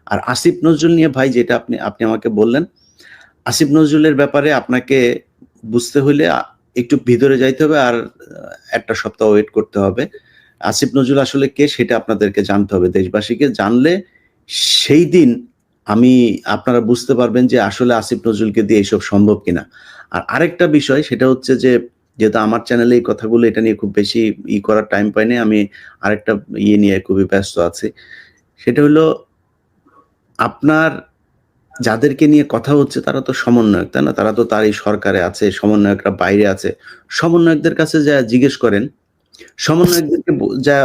আর আসিফ নজরুল নিয়ে ভাই যেটা আপনি আপনি আমাকে বললেন, আসিফ নজরুলের ব্যাপারে আপনাকে বুঝতে হইলে একটু ভিতরে যাইতে হবে আর ১ টা সপ্তাহ ওয়েট করতে হবে। আসিফ নজরুল আসলে কে সেটা আপনাদেরকে জানতে হবে। দেশবাসীকে জানলে সেই দিন আপনারা বুঝতে পারবেন যে আসলে আসিফ নজরুলকে দিয়ে এসব সম্ভব কিনা। আর আরেকটা বিষয় সেটা হচ্ছে যে, যেহেতু আমার চ্যানেলে এই কথাগুলো এটা নিয়ে খুব বেশি করার টাইম পাই নাই। আমি আরেকটা নিয়ে খুবই ব্যস্ত আছি। সেটা হলো আপনার যাদেরকে নিয়ে কথা হচ্ছে তারা তো সমন্বয়ক, তাই না? তারা তো তার এই সরকারে আছে, সমন্বয়করা বাইরে আছে। সমন্বয়কদের কাছে যায়া জিজ্ঞেস করেন, সমন্বয়কদেরকে যা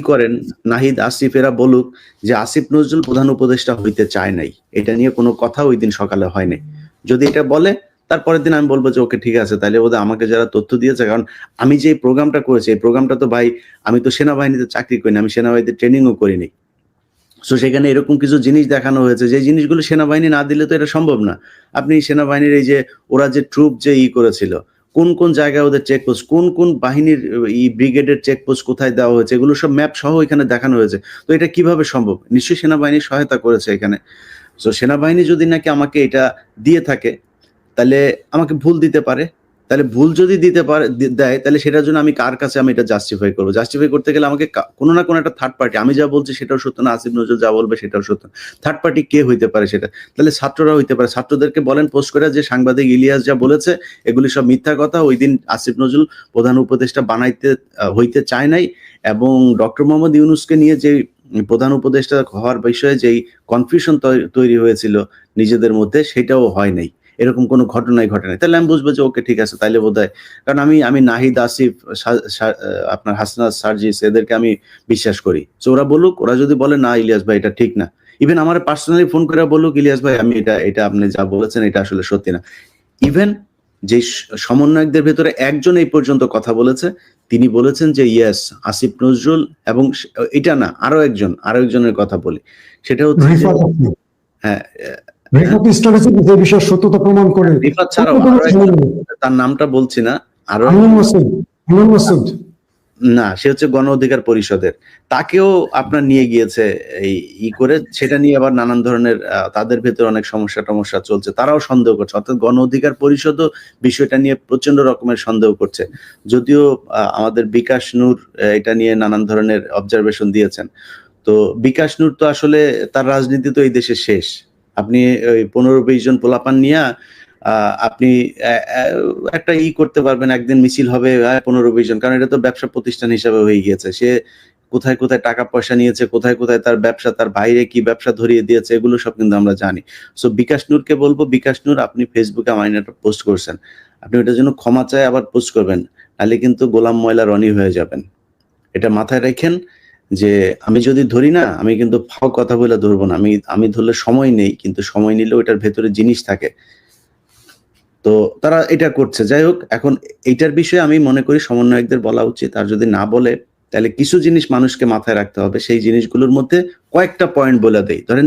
করেন, নাহিদ, আসিফ এরা বলুক যে আসিফ নজরুল প্রধান উপদেষ্টা হইতে চায় নাই। এটা নিয়ে কোনো কথা ঐদিন সকালে হয় নাই। যদি এটা বলে তারপরের দিন আমি বলব যে ওকে ঠিক আছে, তাইলে বোধহয় আমাকে যারা তথ্য দিয়েছে, কারণ আমি যে প্রোগ্রামটা করেছি, এই প্রোগ্রামটা তো ভাই আমি তো সেনাবাহিনীতে চাকরি করি না, আমি সেনাবাহিনীতে ট্রেনিংও করিনি। সো সেখানে এরকম কিছু জিনিস দেখানো হয়েছে যে জিনিসগুলো সেনাবাহিনী না দিলে তো এটা সম্ভব না। আপনি সেনাবাহিনীর এই যে ওরা যে ট্রুপ যে করেছিল, কোন, কোন জায়গায় ওদের চেকপোস্ট, কোন, কোন বাহিনীর ব্রিগেডের চেকপোস্ট কোথায় দেওয়া হয়েছে, এগুলো সব ম্যাপ সহ এখানে দেখানো হয়েছে। তো এটা কিভাবে সম্ভব? নিশ্চয়ই সেনাবাহিনী সহায়তা করেছে এখানে। সো সেনাবাহিনী যদি নাকি আমাকে এটা দিয়ে থাকে, তাহলে আমাকে ভুল দিতে পারে। তাহলে ভুল যদি দিতে পারে দেয়, তাহলে সেটার জন্য আমি কার কাছে আমি এটা জাস্টিফাই করব? জাস্টিফাই করতে গেলে আমাকে কোনো না কোনো একটা থার্ড পার্টি, আমি যা বলছি সেটাও সত্য না, আসিফ নজরুল যা বলবে সেটাও সত্য। থার্ড পার্টি কে হইতে পারে সেটা? তাহলে ছাত্ররা হইতে পারে। ছাত্রদেরকে বলেন পোস্ট করে যে সাংবাদিক ইলিয়াস যা বলেছে এগুলি সব মিথ্যা কথা। ঐদিন আসিফ নজরুল প্রধান উপদেষ্টা হইতে চায় নাই, এবং ডক্টর মোহাম্মদ ইউনূসকে নিয়ে যে প্রধান উপদেষ্টা হওয়ার বিষয়ে যেই কনফিউশন তৈরি হয়েছিল নিজেদের মধ্যে, সেটাও হয় নাই। এরকম কোনো ঘটনাই ঘটে নাই। তাহলে আমি বুঝবো যে ওকে ঠিক আছে, তাইলে বোধহয়, কারণ আমি নাহিদ, আসিফ, আপনার হাসনাত, সার্জিস এদেরকে আমি বিশ্বাস করি। সো ওরা বলুক, ওরা যদি বলে না ইলিয়াস ভাই এটা ঠিক না, ইভেন আমার পার্সোনালি ফোন করে বলুক ইলিয়াস ভাই আমি এটা আপনি যা বলেছেন এটা আসলে সত্যি না। ইভেন যে সমন্বয়কদের ভেতরে একজন এই পর্যন্ত কথা বলেছে, তিনি বলেছেন যে ইয়েস আসিফ নজরুল, এবং এটা না আরো একজনের কথা বলি, সেটা হচ্ছে হ্যাঁ, সত্যতা প্রমাণ করে। রিফাত ছাড়াও তার নামটা বলছি না, আরো না, সে হচ্ছে গণ অধিকার পরিষদের, তাকেও আপনার নিয়ে গিয়েছে এই করে, সেটা নিয়ে আবার নানান ধরনের তাদের ভেতরে অনেক সমস্যা চলছে, তারাও সন্দেহ করছে। অর্থাৎ গণ অধিকার পরিষদও বিষয়টা নিয়ে প্রচন্ড রকমের সন্দেহ করছে। যদিও আমাদের বিকাশ নূর এটা নিয়ে নানান ধরনের অবজারভেশন দিয়েছেন। তো বিকাশ নূর তো আসলে তার রাজনীতি তো এই দেশে শেষ। আপনি ওই 15-20 জন পোলাপান নিয়া আপনি একটা করতে পারবেন, একদিন মিছিল হবে 15-20 জন, কারণ এটা তো ব্যবসা প্রতিষ্ঠান হিসাবে হয়ে গিয়েছে। সে কোথায় কোথায় টাকা পয়সা নিয়েছে, কোথায় কোথায় তার ব্যবসা, তার বাইরে কি ব্যবসা ধরিয়ে দিয়েছে, এগুলো সব কিন্তু আমরা জানি। সো বিকাশ নূরকে বলবো, বিকাশ নূর আপনি ফেসবুকে আমার একটা পোস্ট করছেন, আপনি ওটার জন্য ক্ষমা চায় আবার পোস্ট করবেন, নাহলে কিন্তু গোলাম ময়লা রনি হয়ে যাবেন। এটা মাথায় রাখেন যে আমি যদি ধরি না, আমি কিন্তু ফাও কথা বলে ধরবো না। আমি ধরলে সময় নেই, কিন্তু সময় নিলেও এটার ভেতরে জিনিস থাকে। তো তারা এটা করছে। যাই হোক, এখন এইটার বিষয়ে আমি মনে করি সমন্বয়কদের বলা উচিত। আর যদি না বলে, তাহলে কিছু জিনিস মানুষকে মাথায় রাখতে হবে। সেই জিনিসগুলোর মধ্যে কয়েকটা পয়েন্ট বলে দেই। ধরেন